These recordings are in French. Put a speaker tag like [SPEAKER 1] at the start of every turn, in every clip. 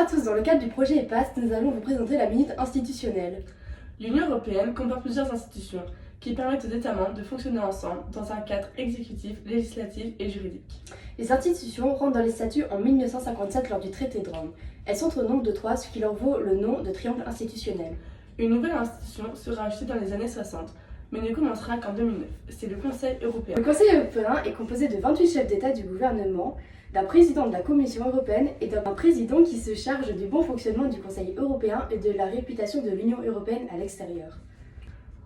[SPEAKER 1] tous, dans le cadre du projet EPAS, nous allons vous présenter la minute institutionnelle.
[SPEAKER 2] L'Union européenne comporte plusieurs institutions qui permettent aux États membres de fonctionner ensemble dans un cadre exécutif, législatif et juridique.
[SPEAKER 1] Les institutions rentrent dans les statuts en 1957 lors du traité de Rome. Elles sont au nombre de 3, ce qui leur vaut le nom de triangle institutionnel.
[SPEAKER 2] Une nouvelle institution sera ajoutée dans les années 60, mais ne commencera qu'en 2009. C'est le Conseil européen.
[SPEAKER 1] Le Conseil européen est composé de 28 chefs d'État du gouvernement, d'un président de la Commission européenne et d'un président qui se charge du bon fonctionnement du Conseil européen et de la réputation de l'Union européenne à l'extérieur.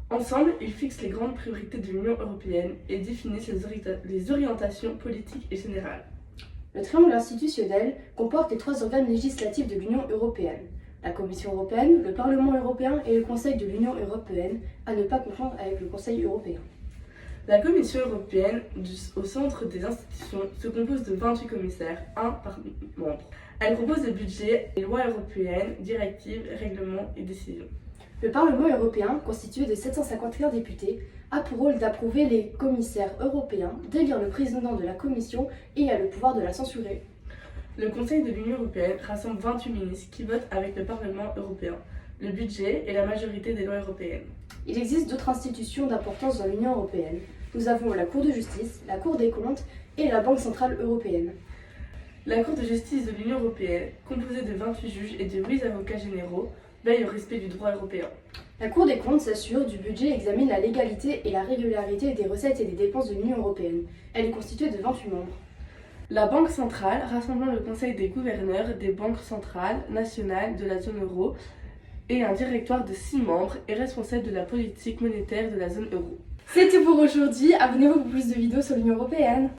[SPEAKER 2] Ensemble, ils fixent les grandes priorités de l'Union européenne et définissent les orientations politiques et générales.
[SPEAKER 1] Le triangle institutionnel comporte les 3 organes législatifs de l'Union européenne: la Commission européenne, le Parlement européen et le Conseil de l'Union européenne, à ne pas confondre avec le Conseil européen.
[SPEAKER 2] La Commission européenne, au centre des institutions, se compose de 28 commissaires, un par membre. Elle propose le budget, les lois européennes, directives, règlements et décisions.
[SPEAKER 1] Le Parlement européen, constitué de 751 députés, a pour rôle d'approuver les commissaires européens, d'élire le président de la Commission et a le pouvoir de la censurer.
[SPEAKER 2] Le Conseil de l'Union européenne rassemble 28 ministres qui votent avec le Parlement européen, le budget et la majorité des lois européennes.
[SPEAKER 1] Il existe d'autres institutions d'importance dans l'Union européenne. Nous avons la Cour de justice, la Cour des comptes et la Banque centrale européenne.
[SPEAKER 2] La Cour de justice de l'Union européenne, composée de 28 juges et de 8 avocats généraux, veille au respect du droit européen.
[SPEAKER 1] La Cour des comptes s'assure du budget et examine la légalité et la régularité des recettes et des dépenses de l'Union européenne. Elle est constituée de 28 membres.
[SPEAKER 2] La Banque centrale, rassemblant le Conseil des gouverneurs des banques centrales nationales de la zone euro et un directoire de 6 membres, est responsable de la politique monétaire de la zone euro.
[SPEAKER 1] C'est tout pour aujourd'hui. Abonnez-vous pour plus de vidéos sur l'Union européenne.